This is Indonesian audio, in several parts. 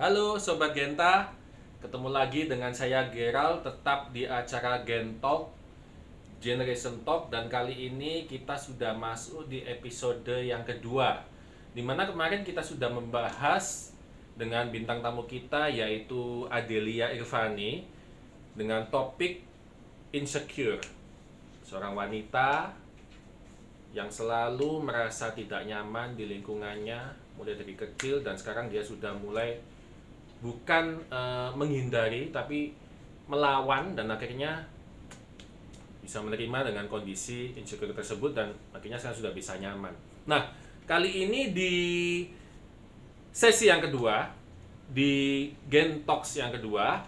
Halo Sobat Genta, ketemu lagi dengan saya Gerald, tetap di acara Gen Talk, Generation Talk. Dan kali ini kita sudah masuk di episode yang kedua, dimana kemarin kita sudah membahas dengan bintang tamu kita yaitu Adelia Irvani dengan topik insecure. Seorang wanita yang selalu merasa tidak nyaman di lingkungannya mulai dari kecil, dan sekarang dia sudah mulai bukan menghindari tapi melawan, dan akhirnya bisa menerima dengan kondisi insecure tersebut, dan akhirnya sekarang sudah bisa nyaman. Nah, kali ini di sesi yang kedua, di Gen Talks yang kedua,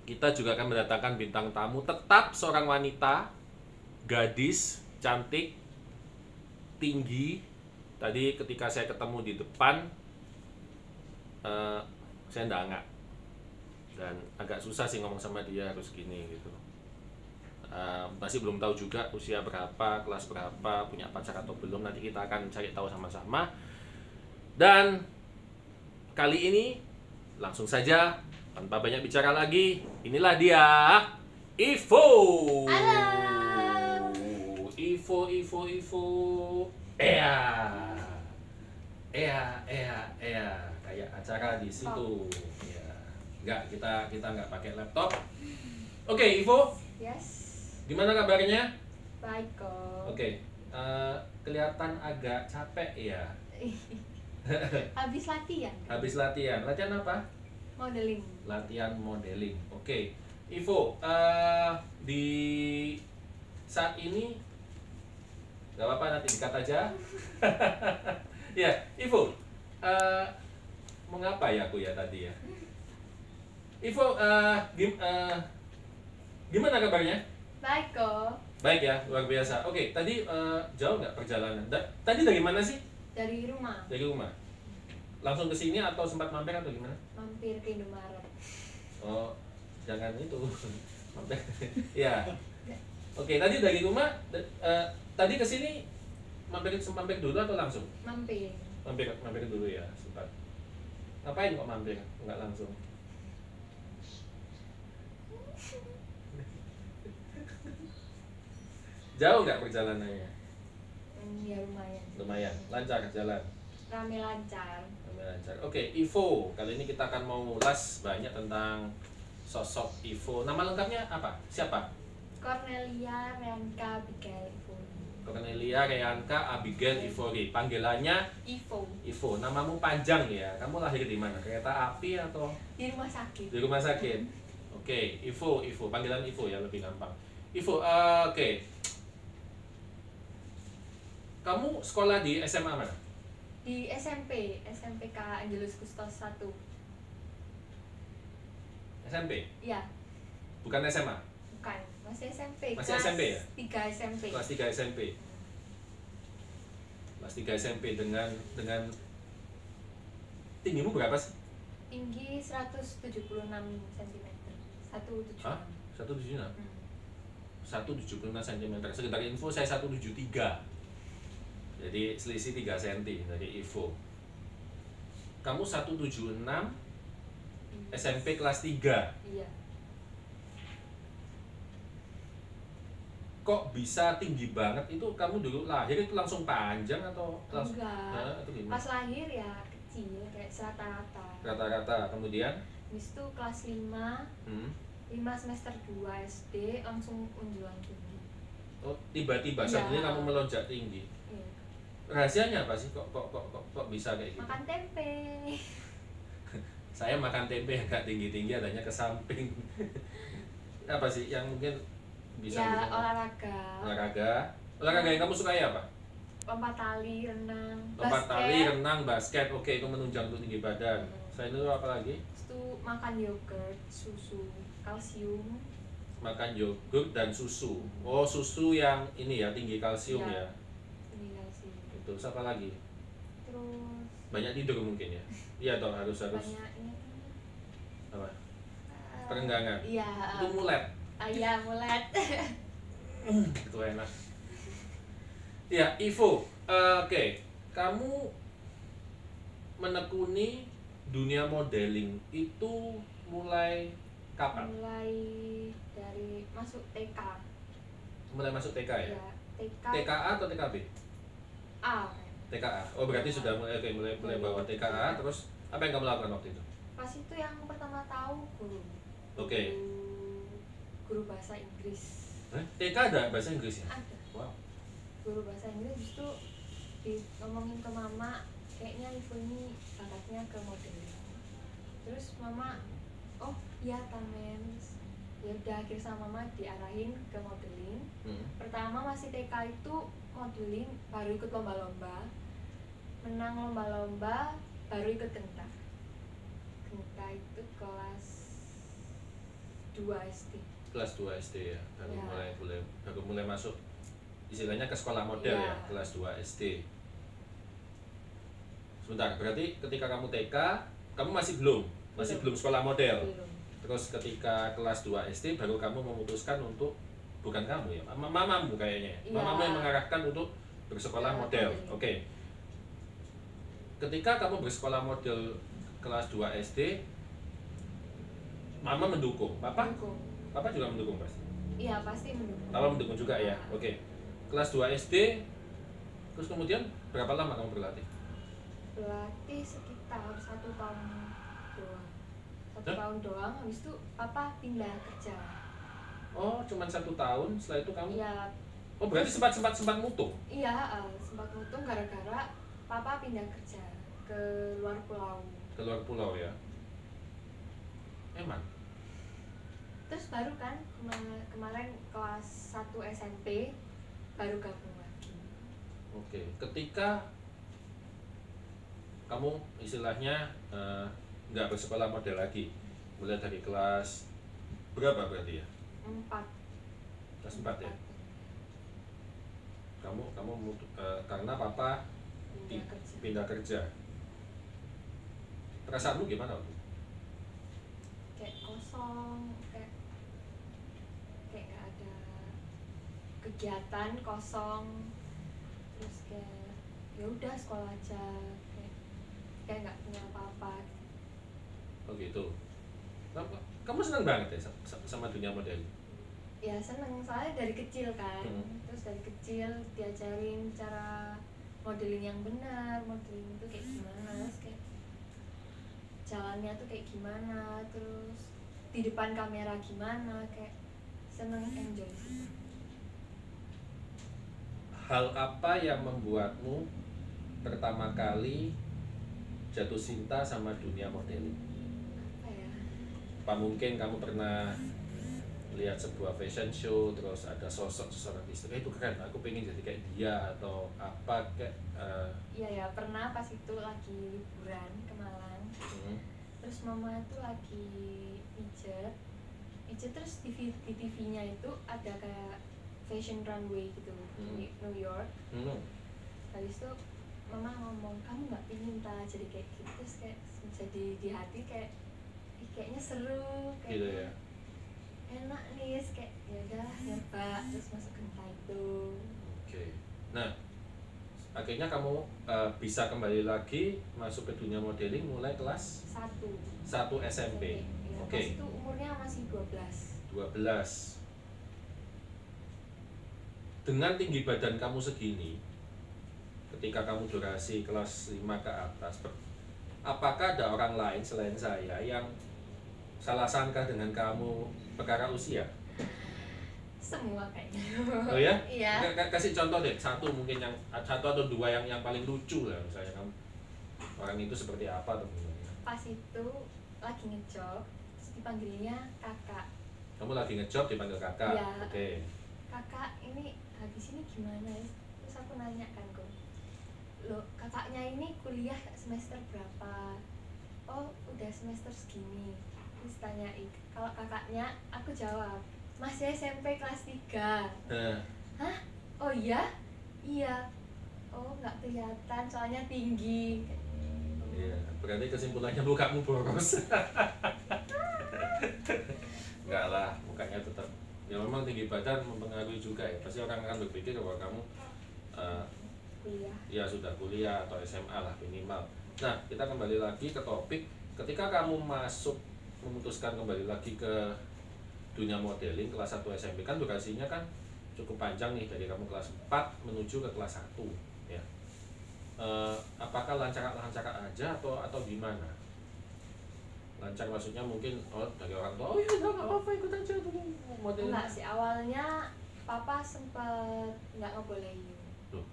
kita juga akan mendatangkan bintang tamu, tetap seorang wanita, gadis, cantik, tinggi. Tadi ketika saya ketemu di depan, saya nggak dan agak susah sih ngomong sama dia harus gini gitu. Masih belum tahu juga usia berapa, kelas berapa, punya pacar atau belum. Nanti kita akan cari tahu sama-sama. Dan kali ini langsung saja tanpa banyak bicara lagi, inilah dia, Ivo. Halo. Ivo. Kayak acara di situ. Ya. Enggak, kita nggak pakai laptop. Oke, Ivo. Yes. Gimana kabarnya? Baik kok. Oke. Kelihatan agak capek ya. Habis latihan. Habis latihan. Latihan apa? Modeling. Latihan modeling. Oke. Ivo, di saat ini nggak apa-apa, nanti dikat aja. Ya, Ivo, mengapa ya aku ya tadi ya? Ivo, gimana kabarnya? Baik kok. Baik ya, luar biasa. Oke, tadi jauh nggak perjalanan? Tadi dari mana sih? Dari rumah. Dari rumah. Langsung ke sini atau sempat mampir atau gimana? Mampir ke Indomaret. Oh, jangan itu. Mampir. Ya. Oke, tadi dari rumah, tadi ke sini mampir dulu atau langsung? Mampir. Mampir dulu ya, sempat. Ngapain kok mampir? Nggak langsung. Jauh nggak perjalanannya? Ya lumayan. Lumayan, lancar jalan. Rame lancar. Lancar. Oke, Ivo. Kali ini kita akan mau ulas banyak tentang sosok Ivo. Nama lengkapnya apa? Siapa? Cornelia Renka Abigail Ivori. Cornelia Reanka Abigail Ivori. Panggilannya Ivo. Ivo. Namamu panjang ya. Kamu lahir di mana? Kereta api atau Di rumah sakit. di rumah sakit? Oke, Ivo. Panggilan Ivo ya, lebih gampang. Ivo, oke. Kamu sekolah di SMA mana? Di SMPK Angelus Kustos 1. SMP? Iya. Bukan SMA? Bukan, masih SMP. Masih Kelas SMP ya? 3 SMP. Kelas 3 SMP. Kelas 3 SMP dengan tinggimu berapa sih? Tinggi 176 cm. 176. Hah? 176? Hmm. 176 cm. Sekedar info, saya 173. Jadi selisih 3 cm dari Ivo. Kamu 176, SMP kelas 3. Iya. Kok bisa tinggi banget? Itu kamu dulu lahir itu langsung panjang atau langsung? Enggak. Atau gimana? Pas lahir ya kecil, kayak rata-rata. Rata-rata. Kemudian? Habis itu kelas 5, 5 semester 2 SD langsung menjulang tinggi. Oh, tiba-tiba Iya. suddenly kamu melonjak tinggi. Iya. Rahasianya apa sih? Kok bisa kayak gitu? Makan tempe. Saya makan tempe yang gak tinggi-tinggi, adanya ke samping. Apa sih yang mungkin bisa Ya, bikin- olahraga. Olahraga yang kamu sukai apa? Lompat tali, renang, Lompat basket. tali, renang, basket. Oke, itu menunjang untuk tinggi badan. Selain itu apa lagi? Terus itu makan yogurt, susu, kalsium. Makan yogurt dan susu. Oh, susu yang ini ya, tinggi kalsium Iya. ya. Ini kalsium. Itu apa lagi? Terus Banyak tidur mungkin ya. Iya toh, harus banyak ini apa? Perenggangan. Iya. Itu mulet. Iya, mulet. Itu enak. Ya, Ivo. Oke. Kamu menekuni dunia modeling itu mulai kapan? Mulai dari masuk TK. Mulai masuk TK ya? Ya, TK. TKA atau TKB? A. TKA. Oh berarti sudah mulai bawa TKA. Terus apa yang kamu lakukan waktu itu? Pas itu yang pertama tahu guru. Oke. Guru bahasa Inggris. TK ada bahasa Inggris ya? Ada. Wow. Guru bahasa Inggris itu ngomongin ke mama, kayaknya Ibu ini bakatnya ke modeling. Terus mama, oh iya Tamen. Ya udah akhir sama mama diarahin ke modeling. Pertama masih TK itu modeling, baru ikut lomba-lomba, menang lomba-lomba, baru ikut Genta. Genta itu kelas 2 SD. Kelas 2 SD ya, baru Ya. mulai masuk istilahnya ke sekolah model ya, kelas 2 SD. Sebentar, berarti ketika kamu TK, kamu masih belum sekolah model. Belum. Terus ketika kelas 2 SD baru kamu memutuskan untuk, bukan kamu ya, mamamu kayaknya. Ya. Mamamu yang mengarahkan untuk bersekolah model. Oke. Ketika kamu bersekolah model kelas 2 SD, mama mendukung. Papa juga mendukung pasti. Iya, pasti mendukung. Papa mendukung juga ya. Oke. Kelas 2 SD, terus kemudian berapa lama kamu berlatih? Berlatih sekitar 1 tahun doang. 1 tahun doang, habis itu papa pindah kerja. Oh, cuman 1 tahun, setelah itu kamu? Iya. Oh, berarti sempat mutung? Iya, sempat mutung gara-gara papa pindah kerja ke luar pulau. Ke luar pulau ya? Emang? Terus baru kan kemarin kelas 1 SMP baru gabung lagi. Oke, ketika kamu istilahnya nggak bersekolah model lagi, mulai dari kelas berapa berarti ya? 4. Kelas 4 ya? Kamu karena papa pindah kerja. Perasaanmu gimana waktu? Kayak kosong, kayak nggak ada kegiatan, kosong. Terus kayak ya udah sekolah aja, kayak nggak punya apa-apa. Oh gitu. Kamu senang banget ya sama dunia model? Ya seneng, soalnya dari kecil kan. Terus dari kecil diajarin cara modeling yang benar, modeling itu kayak gimana, terus kayak jalannya tuh kayak gimana, terus di depan kamera gimana, kayak seneng, enjoy sih. Hal apa yang membuatmu pertama kali jatuh cinta sama dunia modeling? Apa ya? Apa mungkin kamu pernah lihat sebuah fashion show, terus ada sosok seseorang istri, itu keren, aku pengen jadi kayak dia, atau apa kayak Iya ya, pernah pas itu lagi liburan ke Malang. Terus mama tuh lagi pijet terus di TV-nya itu ada kayak fashion runway gitu di New York. Habis itu mama ngomong, kamu nggak pingin jadi kayak gitu, terus kayak jadi di hati kayaknya seru, kayak gitu ya. Enak nih, kayak ya udah nyoba, terus masuk Genta itu. Oke. Nah, akhirnya kamu bisa kembali lagi masuk ke dunia modeling mulai kelas 1 SMP. Ya, Oke. pas itu umurnya masih 12. Dengan tinggi badan kamu segini, ketika kamu durasi kelas 5 ke atas, apakah ada orang lain selain saya yang salah sangka dengan kamu perkara usia? Semua kayaknya. Oh ya? Iya. Kasih contoh deh, satu atau dua yang paling lucu lah, misalnya kamu orang itu seperti apa atau gimana? Pas itu lagi ngejob, terus dipanggilnya kakak. Kamu lagi ngejob dipanggil kakak? Iya. Oke. Kakak, ini habis ini gimana ya? Terus aku nanya kan kok, loh kakaknya ini kuliah semester berapa? Oh udah semester segini. Terus tanyain, kalau kakaknya, aku jawab, masih SMP kelas 3. Hah? Oh iya? Iya. Oh nggak kelihatan, soalnya tinggi. Iya, berarti kesimpulannya mukamu boros. Enggak lah, mukanya tetap. Ya memang tinggi badan mempengaruhi juga ya. Pasti orang akan berpikir bahwa kamu kuliah. Ya sudah kuliah atau SMA lah minimal. Nah, kita kembali lagi ke topik. ketika kamu memutuskan kembali lagi ke dunia modeling kelas 1 SMP, kan durasinya kan cukup panjang nih, dari kamu kelas 4 menuju ke kelas 1 ya. Apakah lancar aja atau gimana? Lancar maksudnya mungkin dari orang tua, oh ya udah nggak apa-apa ikut aja tuh modeling. Enggak sih, awalnya papa sempet nggak ngebolehin. Loh.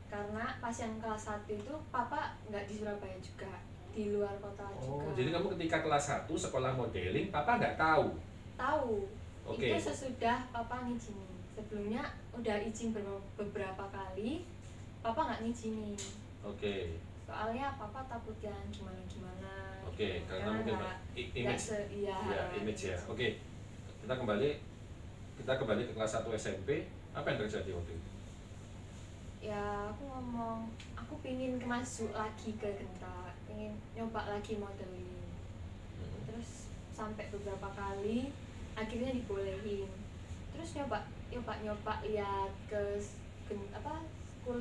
Karena pas yang kelas 1 itu papa nggak di Surabaya juga, di luar kota juga. Jadi kamu ketika kelas 1 sekolah modeling, papa nggak tahu? Tahu. Oke. Itu sesudah papa ngizinin. Sebelumnya udah izin beberapa kali, papa nggak ngizinin. Oke. Soalnya papa takut yang gimana-gimana. Oke, gitu. karena mungkin image. Iya, image ya. Oke. Kita kembali ke kelas 1 SMP. Apa yang terjadi waktu itu? Ya aku ngomong, aku pingin masuk lagi ke Genta, pengen nyoba lagi modeling. Terus sampai beberapa kali akhirnya dibolehin. Terus nyoba lihat ke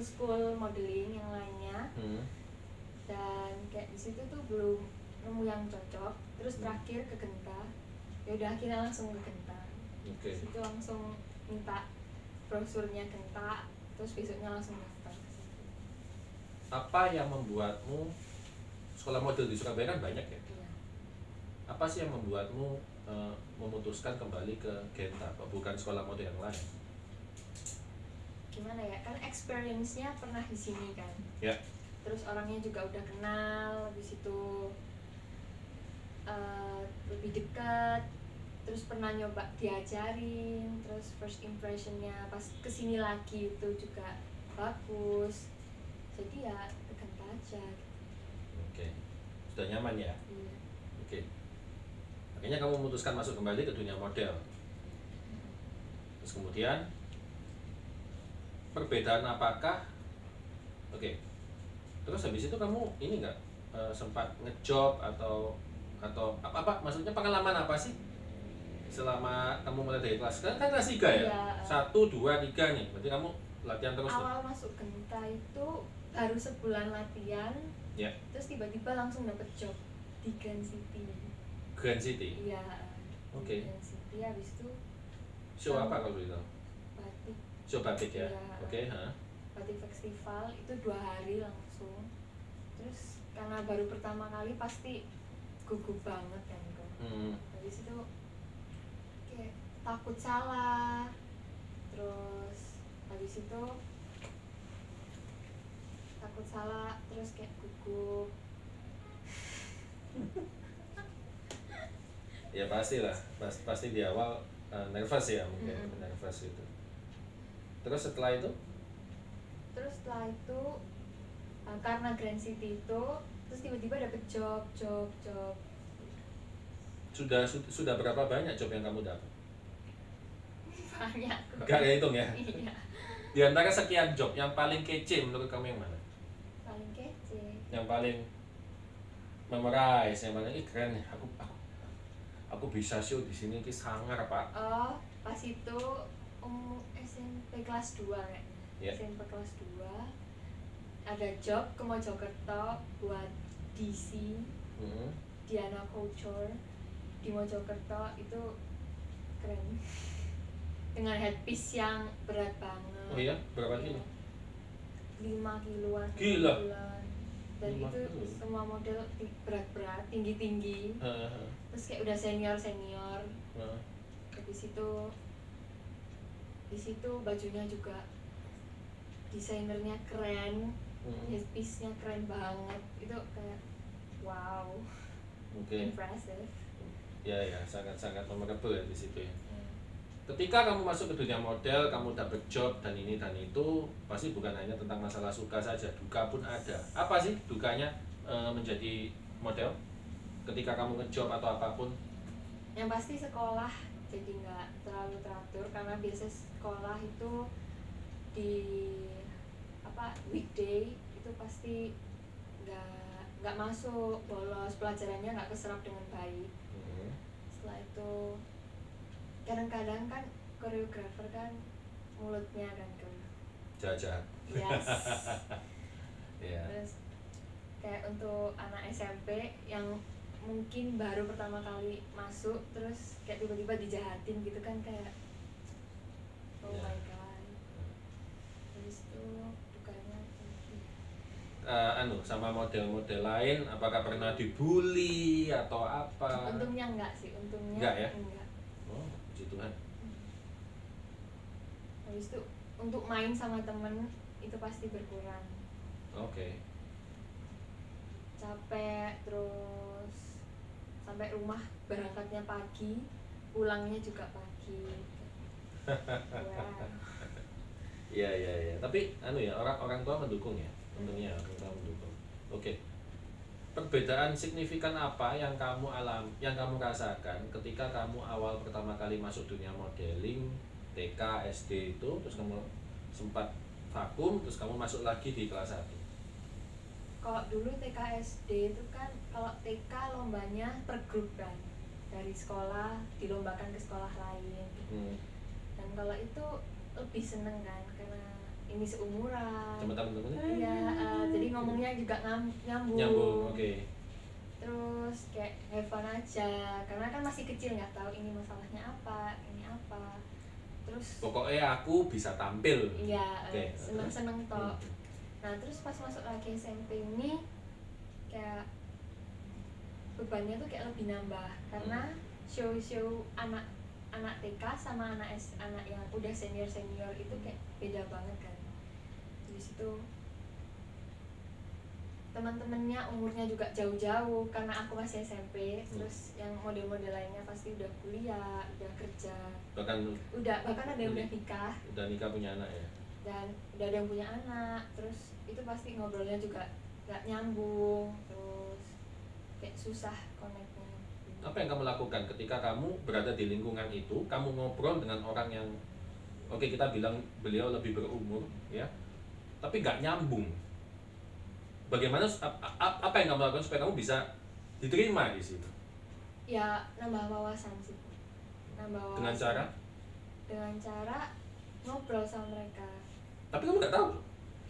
school modeling yang lainnya. Dan kayak di situ tuh belum nemu yang cocok. Terus terakhir ke Genta. Ya udah akhirnya langsung ke Genta. Oke. Situ langsung minta brosurnya Genta, terus besoknya langsung daftar ke situ. Apa yang membuatmu, sekolah model di Surabaya kan banyak ya? Iya. Apa sih yang membuatmu memutuskan kembali ke Genta, bukan sekolah model yang lain? Gimana ya, kan experience-nya pernah di sini kan. Ya. Terus orangnya juga udah kenal, habis itu lebih dekat. Terus pernah nyoba diajarin, terus first impression-nya pas kesini lagi itu juga bagus. Jadi ya ke Genta aja. Oke. Sudah nyaman ya? Iya. Oke. Akhirnya kamu memutuskan masuk kembali ke dunia model. Terus kemudian perbedaan apakah? Oke. Terus habis itu kamu ini nggak sempat ngejob atau apa? Maksudnya pengalaman apa sih selama kamu mulai dari kelas kan kelas 3 ya? Iya. 1, 2, 3 nih. Berarti kamu latihan terus. Awal masuk Genta itu baru sebulan latihan. Ya. Terus tiba-tiba langsung dapet job di Grand City. Grand City. Iya. Oke. Grand City habis itu Show apa kalau itu? batik. Show batik ya. Iya. Oke, Batik festival itu 2 hari langsung. Terus karena baru pertama kali pasti gugup banget kan kok. Habis itu kayak takut salah. Terus habis itu takut salah, terus kayak gugup. Ya pastilah, pasti di awal nervous ya mungkin, nervous itu. Terus setelah itu? Karena Grand City itu, terus tiba-tiba dapet job. Sudah berapa banyak job yang kamu dapat? Banyak. Gak hitung ya? Iya. Di antara sekian job, yang paling kece menurut kamu yang mana? Paling kece. Yang paling memorize, yang mana ini keren ya, aku bisa show di sini, ini sangar pak. Oh, pas itu SMP kelas 2 kayaknya. Yeah. SMP kelas 2 ada job ke Mojokerto buat DC, Diana Couture di Mojokerto. Itu keren. Dengan headpiece yang berat banget. Oh iya? Berapa kilo? 5 kiloan. Gila. Dan 5 itu kilo. semua model berat-berat, tinggi-tinggi. Terus kayak udah senior. Habis itu di situ bajunya juga desainernya keren, headpiece-nya keren banget. Itu kayak wow. Impressive. Ya, sangat memorable ya di situ ya. Ketika kamu masuk ke dunia model, kamu dapet job dan ini dan itu, pasti bukan hanya tentang masalah suka saja, duka pun ada. Apa sih dukanya menjadi model? Ketika kamu ngejob atau apapun? Yang pasti sekolah jadi nggak terlalu teratur, karena biasa sekolah itu di weekday itu pasti nggak masuk, bolos, pelajarannya nggak keserap dengan baik. Setelah itu kadang-kadang kan koreografer kan mulutnya kan jahat. Yes. Yeah. Terus kayak untuk anak SMP yang mungkin baru pertama kali masuk terus kayak tiba-tiba dijahatin gitu kan, kayak oh Ya. my god. Habis itu dukanya apa lagi? Sama model-model lain, apakah pernah dibully atau apa? Untungnya enggak sih, untungnya Enggak ya? enggak. Oh, puji Tuhan. Habis itu untuk main sama temen itu pasti berkurang, Oke. capek, terus sampai rumah berangkatnya pagi, pulangnya juga pagi. Wah. Iya. Tapi ya, orang tua mendukung ya. Untungnya orang tua mendukung. Oke. Perbedaan signifikan apa yang kamu rasakan ketika kamu awal pertama kali masuk dunia modeling, TK, SD itu, terus kamu sempat vakum, terus kamu masuk lagi di kelas 1. Kalau dulu TK SD itu kan, kalau TK lombanya per grup kan, dari sekolah dilombakan ke sekolah lain. Dan kalau itu lebih seneng kan, karena ini seumuran. Sama teman-teman? Iya, jadi ngomongnya juga nyambung. Nyambung, oke. Terus kayak have fun aja, karena kan masih kecil nggak tahu ini masalahnya apa, ini apa. Terus Pokoknya aku bisa tampil. iya, Oke. seneng-seneng toh. Nah terus pas masuk lagi SMP ini kayak bebannya tuh kayak lebih nambah, karena show anak TK sama anak yang udah senior itu kayak beda banget kan. Di situ teman-temannya umurnya juga jauh-jauh karena aku masih SMP. Terus yang model-model lainnya pasti udah kuliah, udah kerja, bahkan ada yang udah nikah punya anak ya. dan udah ada yang punya anak. Terus itu pasti ngobrolnya juga gak nyambung, terus kayak susah connect-nya. Apa yang kamu lakukan ketika kamu berada di lingkungan itu? Kamu ngobrol dengan orang yang, oke, kita bilang beliau lebih berumur ya, tapi gak nyambung. Bagaimana, apa yang kamu lakukan supaya kamu bisa diterima di situ? Ya nambah wawasan sih, Dengan cara? Dengan cara ngobrol sama mereka. Tapi kamu nggak tahu.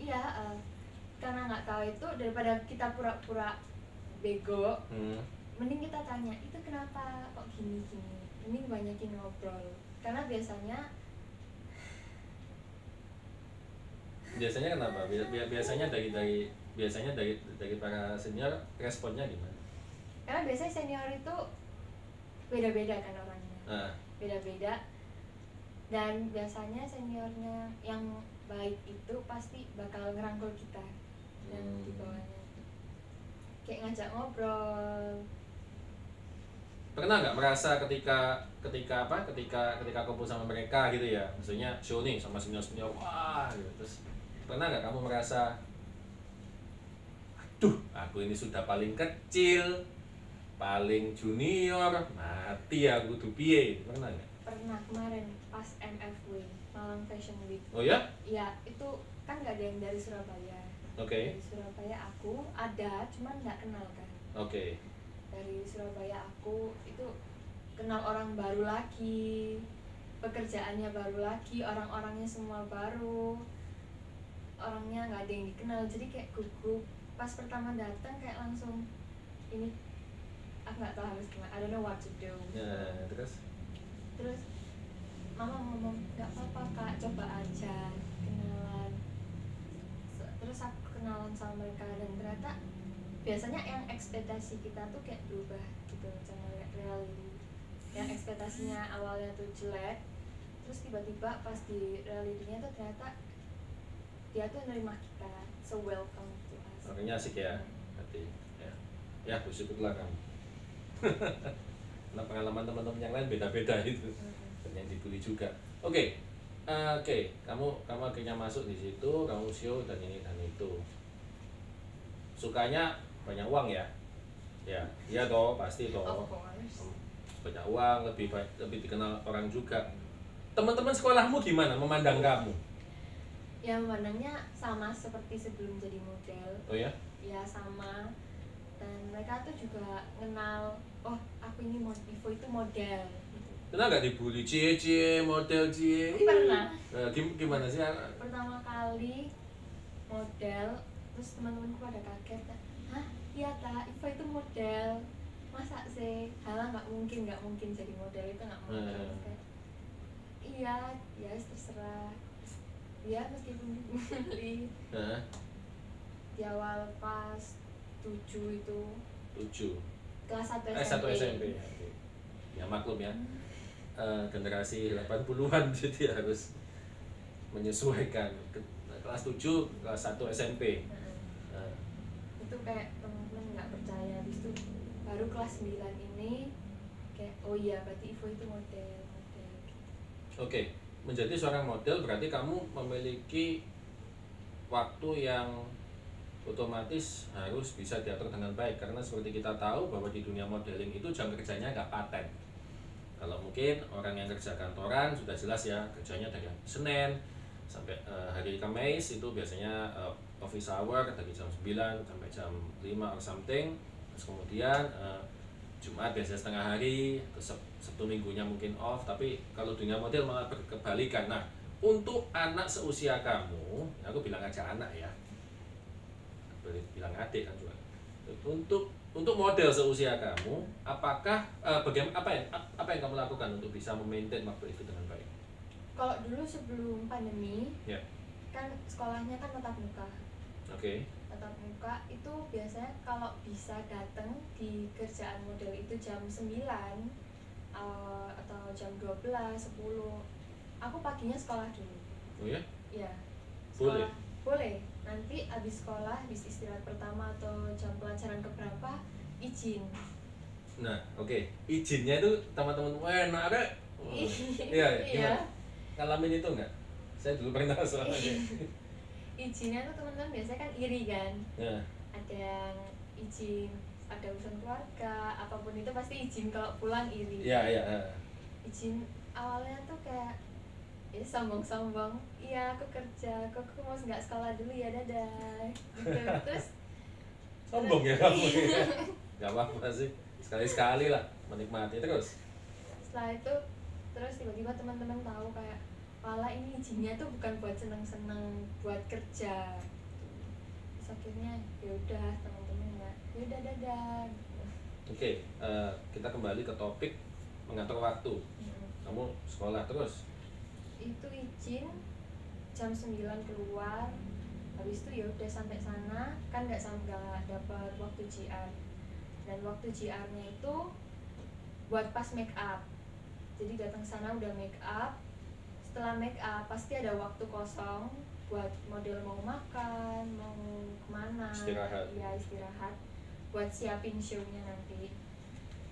Iya, karena nggak tahu itu, daripada kita pura-pura bego, mending kita tanya, itu kenapa kok gini. Mending banyakin ngobrol, karena biasanya kenapa? Biasanya dari para senior responnya gimana? Karena biasanya senior itu beda-beda kan orangnya, beda-beda. Dan biasanya seniornya yang baik itu pasti bakal ngerangkul kita yang di bawahnya, kayak ngajak ngobrol. Pernah nggak merasa ketika kumpul sama mereka gitu ya, maksudnya show nih sama senior wah gitu, terus pernah nggak kamu merasa, aduh aku ini sudah paling kecil, paling junior, mati aku tuh piye? Pernah nggak? Pernah, kemarin pas MFW, Malang Fashion Week. Oh ya? Iya, itu kan nggak ada yang dari Surabaya. Oke. Dari Surabaya aku ada, cuman nggak kenal kan. Oke. Dari Surabaya aku itu kenal orang baru lagi, pekerjaannya baru lagi, orang-orangnya semua baru, orangnya nggak ada yang dikenal, jadi kayak gugup. Pas pertama datang kayak langsung ini, aku nggak tahu harus gimana, I don't know what to do. Ya, Terus mama ngomong, nggak apa-apa kak, coba aja kenalan. Terus aku kenalan sama mereka, dan ternyata biasanya yang ekspektasi kita tuh kayak berubah gitu sama reality. Yang ekspektasinya awalnya tuh jelek, terus tiba-tiba pas di realitinya tuh ternyata dia tuh nerima kita, so welcome to us. makanya asik ya, berarti ya bersyukurlah kamu. Nah, pengalaman teman-teman yang lain beda-beda itu, dan yang dibully juga. Oke, kamu akhirnya masuk di situ, kamu show dan ini dan itu. Sukanya banyak uang ya? Ya, iya toh, pasti toh. Of course. Banyak uang, lebih dikenal orang juga. Teman-teman sekolahmu gimana memandang kamu? Ya memandangnya sama seperti sebelum jadi model. Oh ya? Ya sama. Dan mereka tuh juga kenal, oh aku ini Ivo itu model. Pernah nggak dibully cie model cie? Pernah. Gimana sih? Pertama kali model, terus teman-temanku pada kaget kan, hah iya ta, Ivo itu model, masa nggak mungkin jadi model itu nggak mungkin. Terus kayak iya ya terserah ya meskipun dibully di awal pas 7 itu 7 kelas 1 1 SMP. SMP ya, oke. Ya maklum ya, generasi 80-an jadi harus menyesuaikan kelas 7 kelas 1 SMP. Itu kayak temen-temen nggak percaya, habis itu baru kelas 9 ini kayak oh iya berarti Ivo itu model gitu. Oke, menjadi seorang model berarti kamu memiliki waktu yang otomatis harus bisa diatur dengan baik, karena seperti kita tahu bahwa di dunia modeling itu jam kerjanya nggak paten. Kalau mungkin orang yang kerja kantoran sudah jelas ya, kerjanya dari Senin sampai hari Kamis itu biasanya office hour dari jam 9 sampai jam 5 or something. Terus kemudian Jumat biasanya setengah hari, terus Sabtu Minggunya mungkin off. Tapi kalau dunia model malah berkebalikan. Nah, untuk anak seusia kamu, aku bilang aja anak ya, boleh bilang adik kan juga. Untuk model seusia kamu, apakah bagaimana apa yang kamu lakukan untuk bisa memaintain waktu itu dengan baik? Kalau dulu sebelum pandemi, Ya. kan sekolahnya kan tatap muka. Oke. Tatap muka itu biasanya kalau bisa datang di kerjaan model itu jam 9 atau jam 12, 10. Aku paginya sekolah dulu. Oh ya? Iya. Boleh? Boleh. Nanti habis sekolah, habis istirahat pertama atau jam pelajaran keberapa, izin. Nah, oke. Izinnya itu teman-teman enak ada. Iya, gimana? Ngalamin itu enggak? Saya dulu pernah soalnya. Izinnya tuh teman-teman biasanya kan iri kan. Ya. Ada yang izin, ada urusan keluarga, apapun itu pasti izin, kalau pulang iri. Iya, iya. Izin awalnya tuh kayak ya sombong-sombong, iya aku kerja, kok aku mau nggak sekolah dulu ya, dadah gitu. Terus Sombong ya kamu. Gak apa-apa sih. Sekali-sekali lah menikmati terus. setelah itu terus tiba-tiba teman-teman tahu kayak pala ini izinnya tuh bukan buat seneng-seneng, buat kerja. Terus akhirnya ya udah teman-teman ya udah dadah. Oke, kita kembali ke topik mengatur waktu. Kamu sekolah terus? Itu izin jam 9 keluar, habis itu ya udah sampai sana kan nggak dapat waktu GR, dan waktu GR-nya itu buat pas make up. Jadi datang sana udah make up, setelah make up pasti ada waktu kosong buat model mau makan, mau kemana, Istirahat. ya istirahat buat siapin show-nya nanti.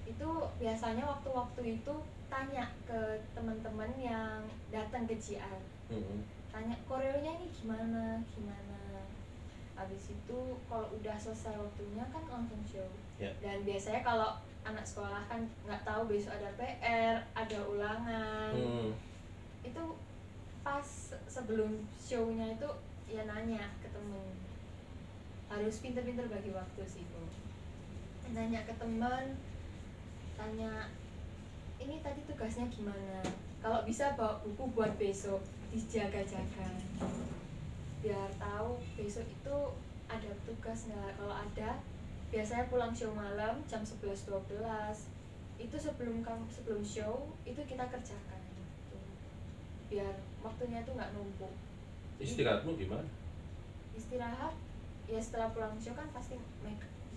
Itu biasanya waktu-waktu itu tanya ke teman-teman yang datang ke GR, tanya koreonya ini gimana. Habis itu kalau udah selesai waktunya kan langsung show. Dan biasanya kalau anak sekolah kan nggak tahu besok ada PR, ada ulangan. Itu pas sebelum show-nya itu ya nanya ke temen, harus pinter-pinter bagi waktu sih Bu. Nanya ke temen, tanya ini tadi tugasnya gimana, kalau bisa bawa buku buat besok dijaga-jaga biar tahu besok itu ada tugas nggak. Kalau ada, biasanya pulang show malam jam 11-12 itu sebelum show itu kita kerjakan gitu. Biar waktunya tuh nggak numpuk. Istirahatmu gimana? Istirahat ya setelah pulang show kan pasti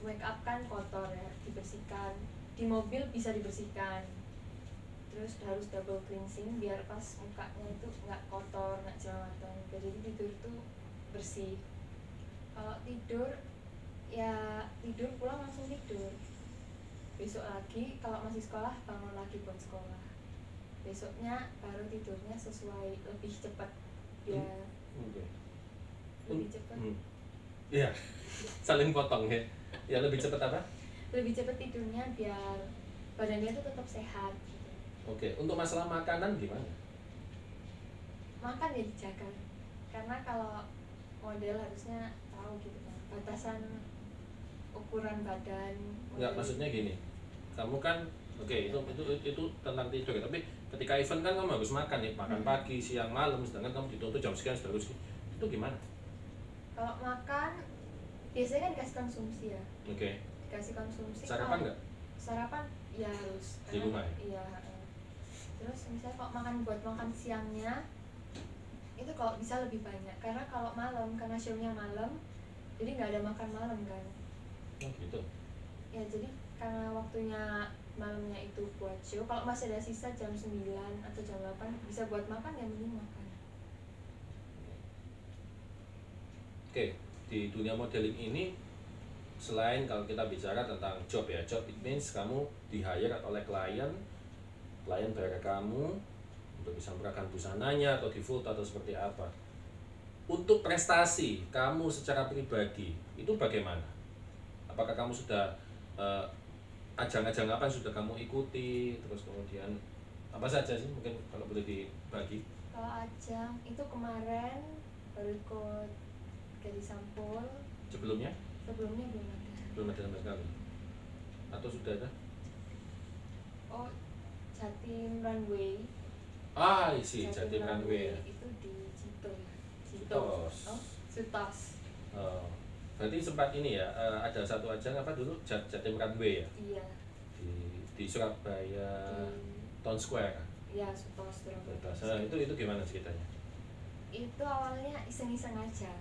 make up kan kotor ya, dibersihkan. Di mobil bisa dibersihkan, terus harus double cleansing biar pas mukanya itu nggak kotor, nggak jerawatan. Jadi tidur tuh bersih. Kalau tidur ya tidur, pulang langsung tidur. Besok lagi kalau masih sekolah bangun lagi buat sekolah. Besoknya baru tidurnya sesuai, lebih cepat biar lebih cepat. Iya, saling potong ya. Ya lebih cepat apa? Lebih cepat tidurnya biar badannya tuh tetap sehat gitu. Oke, untuk masalah makanan gimana? Makan ya dijaga, karena kalau model harusnya tahu gitu kan batasan ukuran badan. Enggak, maksudnya gini, kamu kan itu tentang tidur ya, tapi ketika event kan kamu harus makan nih, makan pagi, siang, malam, sedangkan kamu dituntut jam sekian seterusnya. Itu gimana? Kalau makan biasanya kan dikasih konsumsi ya. Oke. Dikasih konsumsi. Sarapan nggak? sarapan ya harus Di rumah ya? Iya. Terus misalnya kalau buat makan siangnya itu kalau bisa lebih banyak, karena kalau malam, karena show-nya malam, jadi nggak ada makan malam kan. Oh gitu. Ya jadi karena waktunya malamnya itu buat show, kalau masih ada sisa jam 9 atau jam 8 bisa buat makan, ya mending makan. Oke, di dunia modeling ini selain kalau kita bicara tentang job ya, job it means kamu di-hire oleh klien bayar kamu untuk bisa merakan busananya atau di foto atau seperti apa. Untuk prestasi kamu secara pribadi itu bagaimana? Apakah kamu sudah ajang-ajang apa yang sudah kamu ikuti, terus kemudian apa saja sih mungkin kalau boleh dibagi? Kalau ajang itu kemarin baru ikut Gadis Sampul. Sebelumnya Sebelum belum ada. belum ada sama sekali atau sudah ada? Oh, Jatim Runway. Isi Jatim Runway ya. Itu di Cito ya. Sutos. Oh, Sutos. Berarti sempat ini ya, ada satu ajang apa dulu Jatim Runway ya Iya. di Surabaya Town Square. Iya, Sutos Surabaya. Nah, itu gimana ceritanya? Itu awalnya iseng-iseng aja.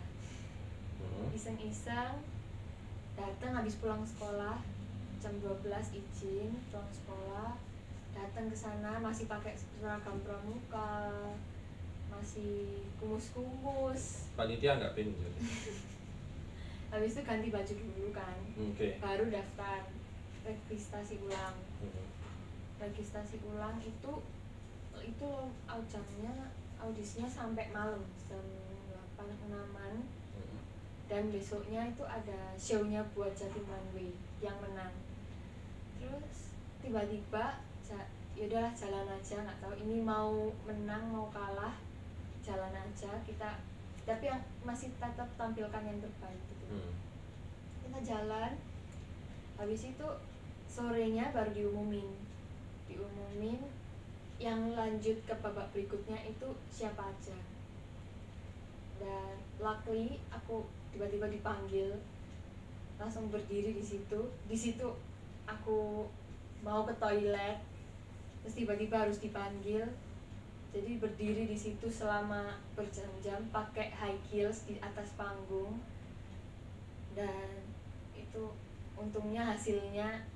Iseng-iseng datang habis pulang sekolah jam 12 izin pulang sekolah, datang ke sana masih pakai seragam pramuka, masih kumus-kumus. Panitia nggak pin jadi. Habis itu ganti baju dulu kan. Baru daftar registrasi ulang. Registrasi ulang itu audisinya sampai malam jam 8-6-an. Dan besoknya itu ada show-nya buat Jatim Runway yang menang. Terus tiba-tiba ya udahlah jalan aja, nggak tahu ini mau menang mau kalah, jalan aja kita, tapi yang masih tetap tampilkan yang terbaik gitu. Kita jalan, habis itu sorenya baru diumumin yang lanjut ke babak berikutnya itu siapa aja. Dan luckily aku tiba-tiba dipanggil, langsung berdiri di situ aku mau ke toilet, terus tiba-tiba harus dipanggil, jadi berdiri di situ selama berjam-jam pakai high heels di atas panggung. Dan itu untungnya hasilnya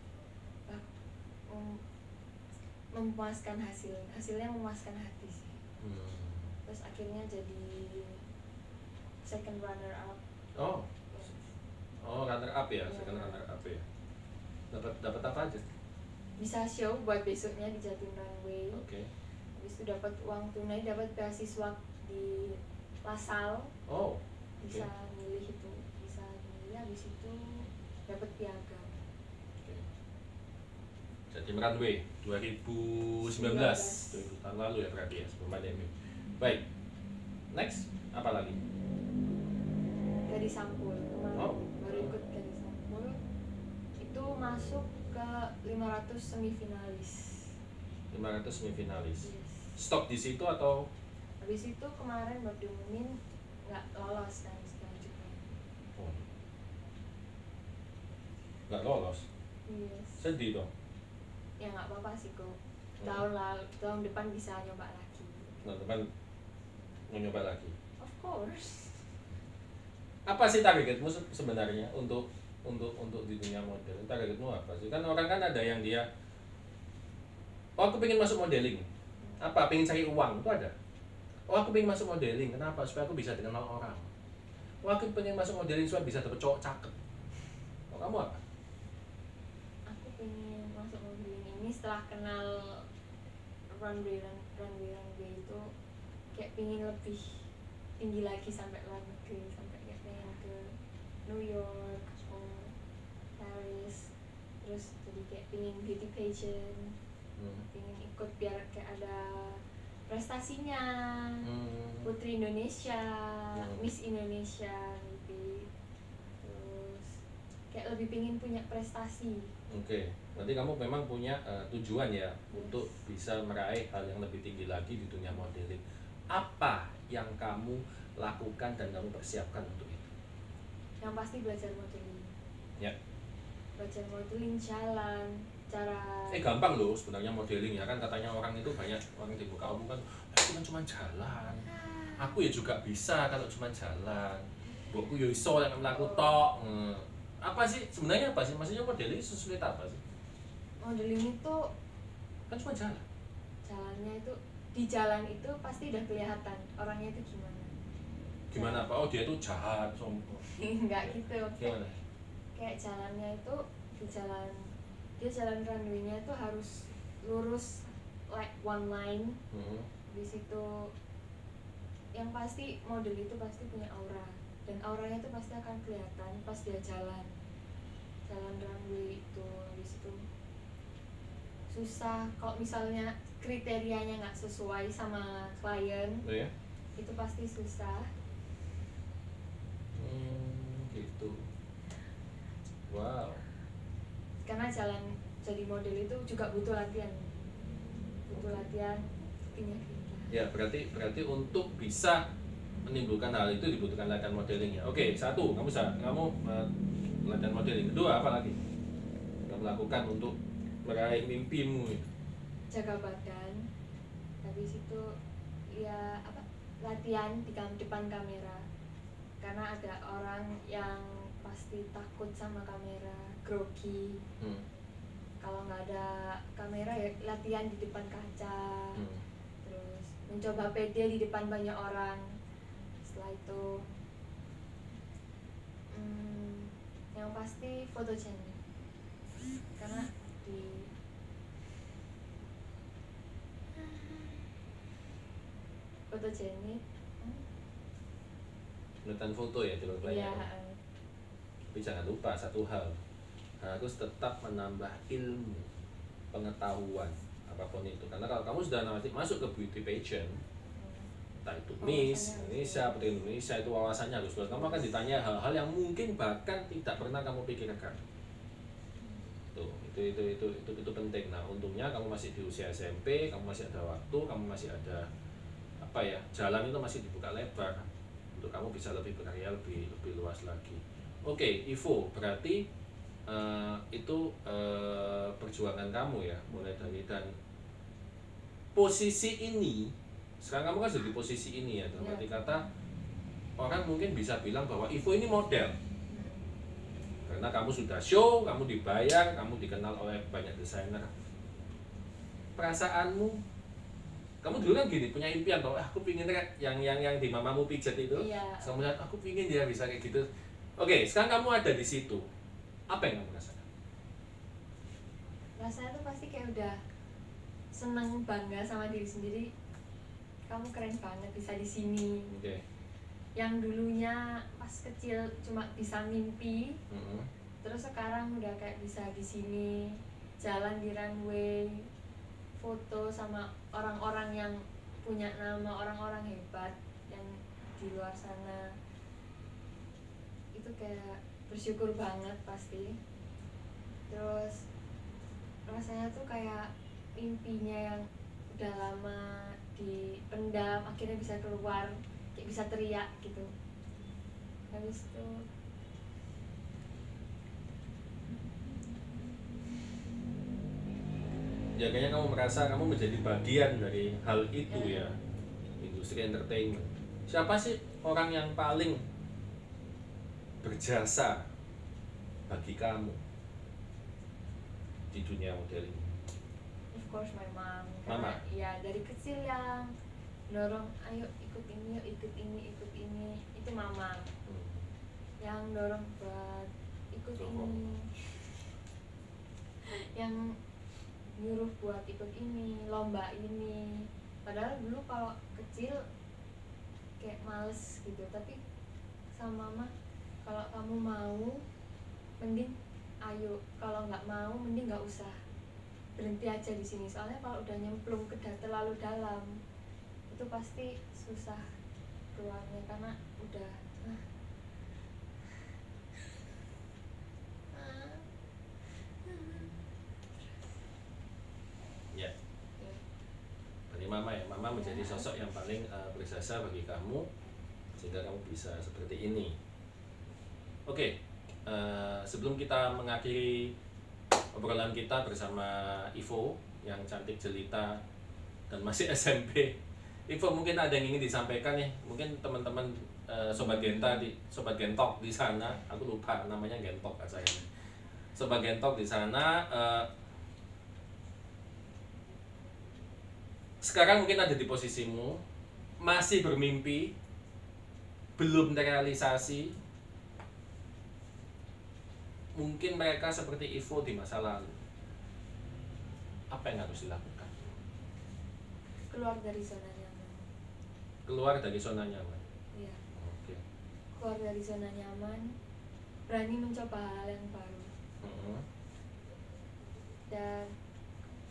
memuaskan, hasilnya memuaskan hati sih. Terus akhirnya jadi second runner up. Runner up ya, second runner up ya. Dapat apa aja? Bisa show buat besoknya di Jatim Runway. Habis itu dapat uang tunai, dapat beasiswa di LaSalle. Bisa milih itu, habis itu dapat piagam. Jatim Runway 2019 tahun lalu ya berarti ya, sebelum pandemi. Baik, next apa lagi? Gadis Sampul kemarin baru ikut Gadis Sampul, itu masuk ke 500 semifinalis. 500 semifinalis. Yes. Stop di situ atau? Habis itu kemarin baru diumumin nggak lolos kan selanjutnya. Nggak lolos? Yes. Sedih dong. Ya nggak apa-apa sih kok. Tahun depan bisa nyoba lagi. Tahun depan mau nyoba lagi. Of course. Apa sih targetmu sebenarnya untuk di dunia model? Targetmu apa sih? Kan orang kan ada yang dia, aku pengen masuk modeling. Apa? Pengen cari uang, itu ada. Aku pengen masuk modeling, kenapa? Supaya aku bisa dikenal orang. Aku pengen masuk modeling supaya bisa dapet cowok cakep. Kamu apa? Aku pengen masuk modeling ini setelah kenal runway itu, kayak pengen lebih tinggi lagi sampai luar negeri, sampai kayak pengen ke New York atau Paris, terus jadi kayak pengen beauty pageant, pengen ikut biar kayak ada prestasinya, Putri Indonesia, Miss Indonesia gitu, terus kayak lebih pengen punya prestasi. Berarti kamu memang punya tujuan ya, untuk bisa meraih hal yang lebih tinggi lagi di dunia modeling. Apa yang kamu lakukan dan kamu persiapkan untuk itu? Yang pasti belajar modeling. Ya. Belajar modeling, cara gampang loh sebenarnya modeling ya kan, katanya orang itu banyak orang di muka umum kan, itu kan cuma jalan, aku ya juga bisa kalau cuma jalan, buatku ya iso yang melaku tok. Apa sih sebenarnya, apa sih maksudnya modeling sesulit apa sih? modeling itu Kan cuma jalan. jalannya itu di jalan itu pasti udah kelihatan orangnya itu Gimana apa? Oh dia tuh jahat, sombong. nggak gitu. Gimana? Kayak jalannya itu di jalan, dia jalan runway-nya itu harus lurus like one line. Di situ yang pasti model itu pasti punya aura, dan auranya itu pasti akan kelihatan pas dia jalan runway itu. Di situ susah kalau misalnya kriterianya nggak sesuai sama klien. Oh ya? Itu pasti susah. Gitu. Wow. Karena jalan jadi model itu juga butuh latihan sepertinya kita. Ya berarti untuk bisa menimbulkan hal itu dibutuhkan latihan modeling ya. Oke, satu kamu latihan modeling. Kedua apa lagi kamu lakukan untuk meraih mimpimu itu? Jaga badan. Habis itu ya latihan di depan kamera, karena ada orang yang pasti takut sama kamera, grogi. Kalau nggak ada kamera ya latihan di depan kaca. Terus mencoba pede di depan banyak orang. Setelah itu yang pasti fotogenik, karena di fotogenik Latihan foto ya di klien. ya. Tapi jangan lupa satu hal, harus tetap menambah ilmu, pengetahuan apapun itu. Karena kalau kamu sudah nanti masuk ke beauty pageant, entah itu Miss Indonesia, Putri Indonesia, itu wawasannya harus luas. Kamu akan ditanya hal-hal yang mungkin bahkan tidak pernah kamu pikirkan. Tuh, itu penting. Nah, untungnya kamu masih di usia SMP, kamu masih ada waktu, kamu masih ada jalan itu masih dibuka lebar untuk kamu bisa lebih berkarya lebih luas lagi. Oke, Ivo, berarti itu perjuangan kamu ya, mulai dari dan posisi ini. Sekarang kamu kan sudah di posisi ini ya, dalam arti kata orang mungkin bisa bilang bahwa Ivo ini model karena kamu sudah show, kamu dibayar, kamu dikenal oleh banyak desainer. Perasaanmu, kamu dulu kan gini, punya impian bahwa aku pingin yang di mamamu pijat itu. Iya. Kemudian aku pingin dia bisa kayak gitu. Oke, sekarang kamu ada di situ. Apa yang kamu rasakan? Rasanya tuh pasti kayak udah seneng, bangga sama diri sendiri. Kamu keren banget bisa di sini. Oke. Yang dulunya pas kecil cuma bisa mimpi, terus sekarang udah kayak bisa di sini, jalan di runway, foto sama orang-orang yang punya nama, orang-orang hebat yang di luar sana. Itu kayak bersyukur banget pasti. Terus rasanya tuh kayak mimpinya yang udah lama dipendam akhirnya bisa keluar, kayak bisa teriak gitu. Habis itu Ya kayaknya kamu merasa kamu menjadi bagian dari hal itu ya, industri entertainment. Siapa sih orang yang paling berjasa bagi kamu di dunia modeling? of course my mom. Mama? Karena ya dari kecil yang dorong, ayo ikut ini, yuk ikut ini, itu mama. Yang dorong buat ikut ini, yang nyuruh buat ikut ini, lomba ini. Padahal dulu kalau kecil kayak males gitu, tapi sama mama, kalau kamu mau mending ayo, kalau nggak mau mending nggak usah, berhenti aja di sini. Soalnya kalau udah nyemplung ke terlalu dalam itu pasti susah keluarnya, karena udah Ya. Bagi mama ya, mama menjadi sosok yang paling berjasa bagi kamu sehingga kamu bisa seperti ini. Oke, sebelum kita mengakhiri obrolan kita bersama Ivo yang cantik jelita dan masih SMP. Ivo, mungkin ada yang ingin disampaikan nih, mungkin teman-teman Sobat Gentok di sana, aku lupa namanya Gentok saya. Sobat Gentok di sana, sekarang mungkin ada di posisimu, masih bermimpi, belum terrealisasi. Mungkin mereka seperti Ivo di masa lalu. Apa yang harus dilakukan? Keluar dari zona nyaman. Keluar dari zona nyaman. Iya. Oke. Keluar dari zona nyaman, berani mencoba hal yang baru. Dan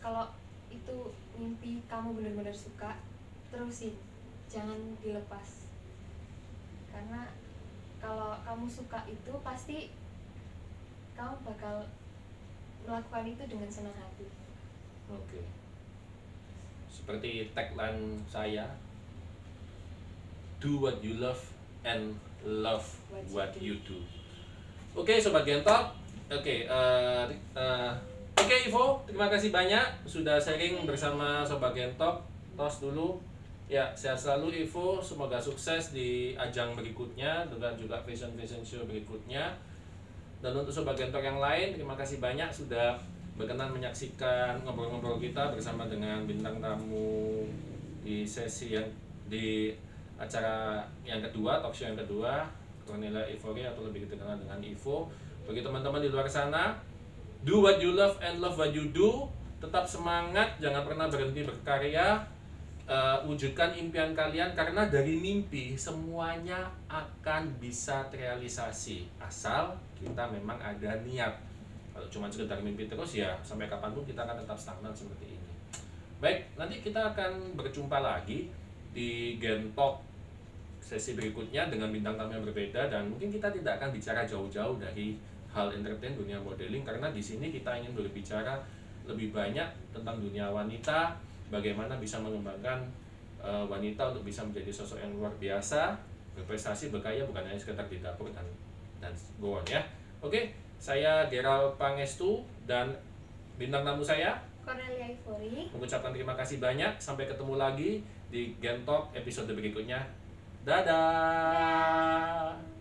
kalau itu mimpi kamu benar-benar suka, terusin, jangan dilepas. Karena kalau kamu suka itu pasti kamu bakal melakukan itu dengan senang hati. Oke. Seperti tagline saya, do what you love and love what you do. Oke, Sobat Gentok. Oke, Ivo, terima kasih banyak sudah sharing bersama Sobat Gentok. Tos dulu. Ya, sehat selalu Ivo, semoga sukses di ajang berikutnya dan juga fashion show berikutnya. Dan untuk Sobat Gentok yang lain, terima kasih banyak sudah berkenan menyaksikan ngobrol-ngobrol kita bersama dengan bintang tamu di sesi yang di acara yang kedua, talk show yang kedua, Cornelia Ivory atau lebih dikenal dengan Ivo. Bagi teman-teman di luar sana, do what you love and love what you do. Tetap semangat, jangan pernah berhenti berkarya. Wujudkan impian kalian, karena dari mimpi semuanya akan bisa terrealisasi asal kita memang ada niat. Kalau cuma sekedar mimpi terus ya sampai kapanpun kita akan tetap stagnan seperti ini. Baik, nanti kita akan berjumpa lagi di Gentok sesi berikutnya dengan bintang tamu yang berbeda, dan mungkin kita tidak akan bicara jauh-jauh dari hal entertain dunia modeling, karena di sini kita ingin berbicara lebih banyak tentang dunia wanita, bagaimana bisa mengembangkan wanita untuk bisa menjadi sosok yang luar biasa, berprestasi, berkarya, bukan hanya sekedar di dapur dan go on ya. Oke, saya Gerald Pangestu dan bintang tamu saya Cornelia Ivory mengucapkan terima kasih banyak. Sampai ketemu lagi di Gentok episode berikutnya. Dadah.